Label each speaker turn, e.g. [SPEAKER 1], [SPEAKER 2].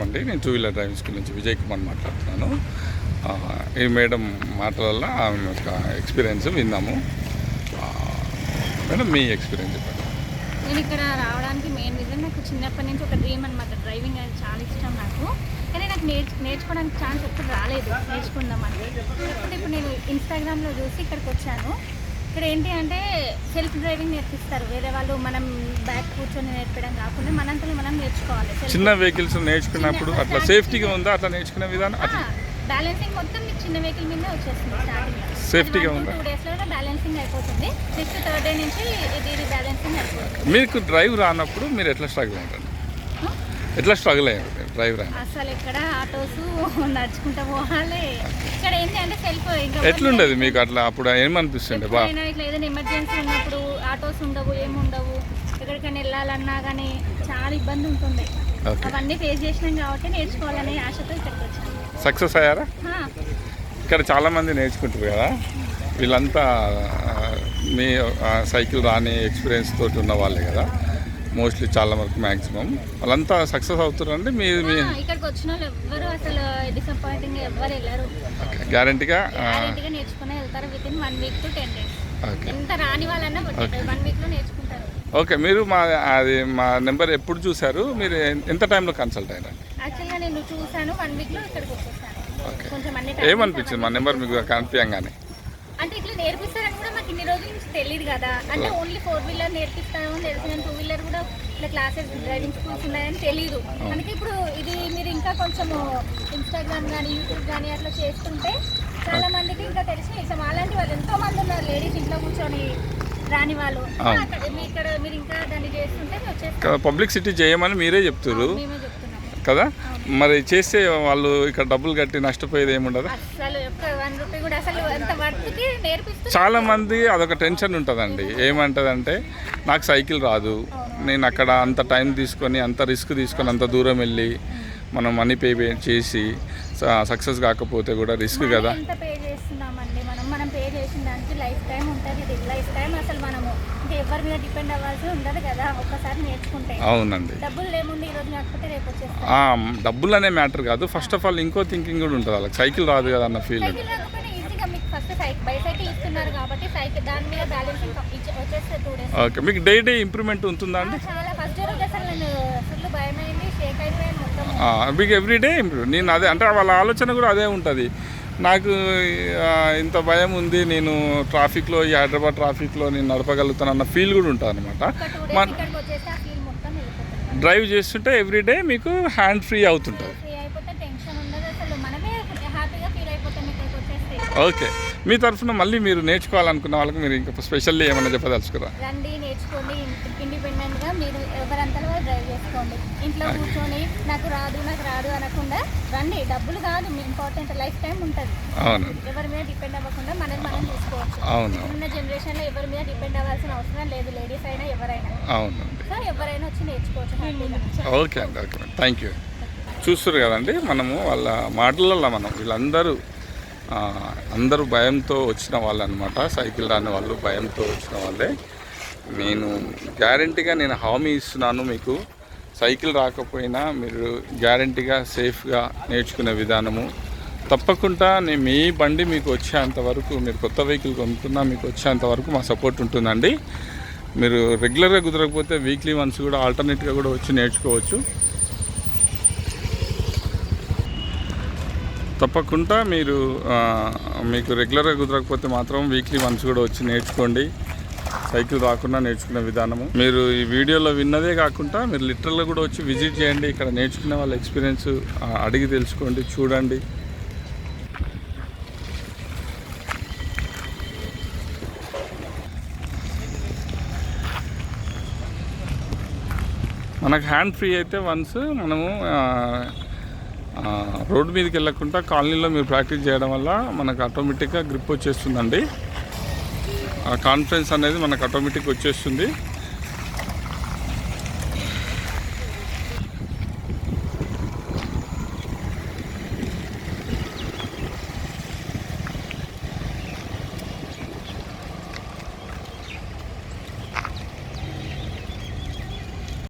[SPEAKER 1] అండి. నేను 2 wheeler driving school నుంచి విజయ్ కుమార్ మాట్లాడుతున్నాను. ఈ మేడం మాటలలో ఆమె యొక్క ఎక్స్పీరియన్స్ విందాము. మేడం, మీ ఎక్స్పీరియన్స్ చెప్పండి.
[SPEAKER 2] నేను ఇక్కడ రావడానికి మెయిన్ రీజన్ నాకు చిన్నప్పటి నుంచి ఒక డ్రీమ్ అనమాట. డ్రైవింగ్ అనేది చాలా ఇష్టం నాకు. కానీ నాకు నేర్చుకోవడానికి ఛాన్స్ ఎప్పుడు రాలేదు నేర్చుకుందామని. కాకపోతే ఇప్పుడు నేను ఇన్స్టాగ్రామ్లో చూసి ఇక్కడికి వచ్చాను. ఇక్కడ ఏంటి అంటే సెల్ఫ్ డ్రైవింగ్ నేర్పిస్తారు. వేరే వాళ్ళు మనం బ్యాక్ కూర్చొని నేర్పడం కాకుండా మనంతలో మనం నేర్చుకోవాలి.
[SPEAKER 1] చిన్న వెహికల్స్ నేర్చుకున్నప్పుడు అట్లా సేఫ్టీగా ఉందా? అట్లా నేర్చుకునే విధానం
[SPEAKER 2] బ్యాలెన్సింగ్ మొత్తం మీకు చిన్న వెహికల్ మీద వచ్చేస్తుంది. స్టార్టింగ్
[SPEAKER 1] సేఫ్టీగా ఉందా?
[SPEAKER 2] 2 డేస్లో బ్యాలెన్సింగ్ అయిపోతుంది. నెక్స్ట్ 3rd డే నుంచి ఇది బ్యాలెన్సింగ్ అయిపోతుంది.
[SPEAKER 1] మీకు డ్రైవ్ రానప్పుడు మీరు ఎట్లా స్ట్రగుల్ అయ్యారు? ఎట్లా స్ట్రగుల్ అయ్యారు డ్రైవ్ రాని?
[SPEAKER 2] అసలు ఇక్కడ ఆటోస్ నడుచుకుంటూ పోవాలి. ఇక్కడ ఏంటి అంటే సెల్ఫ్
[SPEAKER 1] ఎట్లుండేది మీకు? అట్లా అప్పుడు ఏమనిపిస్తుండే?
[SPEAKER 2] ఇట్లా ఏదైనా ఎమర్జెన్సీ ఉన్నప్పుడు ఆటోస్ ఉండవు, ఏముండవు. ఎక్కడికైనా వెళ్ళాలన్నా కానీ చాలా ఇబ్బంది ఉంటుంది. అవన్నీ ఫేస్ చేసినాం కాబట్టి నేర్చుకోవాలనే ఆశతో ఇక్కడికి వచ్చాను.
[SPEAKER 1] సక్సెస్ అయ్యారా? ఇక్కడ చాలామంది నేర్చుకుంటారు కదా, వీళ్ళంతా మీ సైకిల్ రాని ఎక్స్పీరియన్స్ తోటి ఉన్న వాళ్ళే కదా మోస్ట్లీ, చాలా వరకు మ్యాక్సిమం వాళ్ళంతా సక్సెస్ అవుతారండి. మీ
[SPEAKER 2] ఇక్కడికి వచ్చిన వాళ్ళు ఎవ్వరు అసలు డిసప్పాయింటింగ్ ఎవ్వరు వెళ్ళారు.
[SPEAKER 1] గ్యారంటీగా
[SPEAKER 2] నేర్చుకునే వెళ్తారు. Within 1 week to 10 days. ఎంత రాని వాళ్ళన్నా 1 వీక్లో నేర్చుకుంటారు.
[SPEAKER 1] ఓకే, మీరు మా నెంబర్ ఎప్పుడు చూసారు? మీరు ఎంత టైంలో కన్సల్ట్ అయినారు?
[SPEAKER 2] యాక్చువల్గా నేను చూసాను 1 వీక్లో ఇక్కడికి వచ్చేసాను. కొంచెం అన్ని
[SPEAKER 1] ఏమనిపించింది మా నెంబర్ మీకు కనిపించగానే?
[SPEAKER 2] అంటే ఇట్లా నేర్పిస్తారని కూడా మాకు ఇన్ని రోజుల నుంచి తెలియదు కదా. అంటే ఓన్లీ 4 వీలర్ నేర్పిస్తామని తెలుసు. నేను 2 వీలర్ కూడా ఇట్లా క్లాసెస్ డ్రైవింగ్ స్కూల్స్ ఉన్నాయని తెలియదు. అందుకే ఇప్పుడు ఇది మీరు ఇంకా కొంచెం ఇన్స్టాగ్రామ్ కానీ యూట్యూబ్ కానీ అట్లా చేస్తుంటే చాలా మందికి ఇంకా తెలిసి అలాంటి వాళ్ళు ఎంతో మంది ఉన్నారు లేడీస్ ఇంట్లో కూర్చొని రాని వాళ్ళు. ఇక్కడ మీరు ఇంకా దాన్ని చేస్తుంటే వచ్చేసి
[SPEAKER 1] పబ్లిసిటీ చేయమని మీరే చెప్తారు
[SPEAKER 2] మేమే చెప్తున్నాం
[SPEAKER 1] కదా. మరి చేస్తే వాళ్ళు ఇక్కడ డబ్బులు కట్టి నష్టపోయేది ఏముండదు.
[SPEAKER 2] అసలు 1 రూపీ కూడా అసలు ఎంత వర్త్కి నేర్పిస్తారు.
[SPEAKER 1] చాలా మంది అదొక టెన్షన్ ఉంటుందండి. ఏమంటదంటే నాకు సైకిల్ రాదు, నేను అక్కడ అంత టైం తీసుకొని అంత రిస్క్ తీసుకొని అంత దూరం వెళ్ళి మనం మనీ పే చేసి సక్సెస్ కాకపోతే కూడా రిస్క్ కదా.
[SPEAKER 2] ఎంత పే చేస్తున్నామండి మనం పే చేసిన దానికి లైఫ్ టైం ఉంటుంది. లైఫ్ టైం అసలు మనము ఇంకా ఎవరి మీద డిపెండ్ అవ్వాల్సి ఉండదు కదా. ఒక్కసారి నేర్చుకుంటే.
[SPEAKER 1] అవునండి.
[SPEAKER 2] డబ్బులు ఏముంది, ఈరోజు కాకపోతే రేపు వచ్చేస్తాం.
[SPEAKER 1] డబ్బులు అనే మ్యాటర్ కాదు. ఫస్ట్ ఆఫ్ ఆల్ ఇంకో థింకింగ్ కూడా ఉంటుంది వాళ్ళకి. సైకిల్ రాదు కదా అన్న ఫీల్.
[SPEAKER 2] ఈజీగా మీకు ఫస్ట్ బైసైకిల్ ఇస్తున్నారు కాబట్టి సైకిల్ దాని మీద బ్యాలెన్సింగ్ వచ్చేస్తే 2 days.
[SPEAKER 1] ఓకే, మీకు డే ఇంప్రూవ్మెంట్ ఉంటుందా అండి?
[SPEAKER 2] చాలా ఫస్ట్ రోజు అసలు నేను ఫుల్ భయమైంది, షేక్ అయిపోయాను మొత్తం.
[SPEAKER 1] మీకు ఎవ్రీడే ఇంప్రూవ్. నేను అదే అంటే వాళ్ళ ఆలోచన కూడా అదే ఉంటుంది. నాకు ఇంత భయం ఉంది, నేను ట్రాఫిక్లో ఈ హైదరాబాద్ ట్రాఫిక్లో నేను నడపగలుగుతాను అన్న ఫీల్ కూడా ఉంటుంది అనమాట. డ్రైవ్ చేస్తుంటే ఎవ్రీడే మీకు హ్యాండ్ ఫ్రీ అవుతుంటుంది. ఓకే, మీ తరఫున మళ్ళీ మీరు నేర్చుకోవాలనుకున్న వాళ్ళకి మీరు ఇంకా స్పెషల్లీ ఏమైనా చెప్పదలుచుకురా?
[SPEAKER 2] రండి, నేర్చుకోండి. ఇండిపెండెంట్గా మీరు ఎవరంతా డ్రైవ్ చేసుకోండి. ఇంట్లో కూర్చొని నాకు రాదు అనకుండా రండి. డబ్బులు కాదు ఇంపార్టెంట్, లైఫ్ టైం ఉంటుంది.
[SPEAKER 1] అవును,
[SPEAKER 2] ఎవరి మీద డిపెండ్ అవ్వకుండా మనం చూసుకోవచ్చు.
[SPEAKER 1] అవును,
[SPEAKER 2] ఉన్న జనరేషన్లో ఎవరి మీద డిపెండ్ అవ్వాల్సిన అవసరం లేదు. లేడీస్ అయినా ఎవరైనా.
[SPEAKER 1] అవునండి.
[SPEAKER 2] సో ఎవరైనా వచ్చి నేర్చుకోవచ్చు.
[SPEAKER 1] ఓకే అండి, ఓకే మేడం, థ్యాంక్ యూ. చూస్తారు కదండి, మనము వాళ్ళ మాటలలో అందరూ భయంతో వచ్చిన వాళ్ళు అనమాట. సైకిల్ రాని వాళ్ళు భయంతో వచ్చిన వాళ్ళే. నేను గ్యారంటీగా నేను హామీ ఇస్తున్నాను, మీకు సైకిల్ రాకపోయినా మీరు గ్యారంటీగా సేఫ్గా నేర్చుకునే విధానము తప్పకుండా మీ బండి మీకు వచ్చేంతవరకు, మీరు కొత్త వెహికల్ కొనుక్కున్నా మీకు వచ్చేంతవరకు మా సపోర్ట్ ఉంటుందండి. మీరు రెగ్యులర్గా కుదరకపోతే వీక్లీ వన్స్ కూడా ఆల్టర్నేట్గా కూడా వచ్చి నేర్చుకోవచ్చు. తప్పకుండా మీకు రెగ్యులర్గా కుదరకపోతే మాత్రం వీక్లీ వన్స్ కూడా వచ్చి నేర్చుకోండి. సైకిల్ రాకుండా నేర్చుకునే విధానము మీరు ఈ వీడియోలో విన్నదే కాకుండా మీరు లిటరల్గా కూడా వచ్చి విజిట్ చేయండి. ఇక్కడ నేర్చుకునే వాళ్ళ ఎక్స్పీరియన్స్ అడిగి తెలుసుకోండి, చూడండి. మనకు హ్యాండ్ ఫ్రీ అయితే వన్స్ మనము రోడ్డు మీదకి వెళ్ళకుండా కాలనీలో మీరు ప్రాక్టీస్ చేయడం వల్ల మనకు ఆటోమేటిక్గా గ్రిప్ వచ్చేస్తుందండి. ఆ కాన్ఫిడెన్స్ అనేది మనకు ఆటోమేటిక్గా వచ్చేస్తుంది.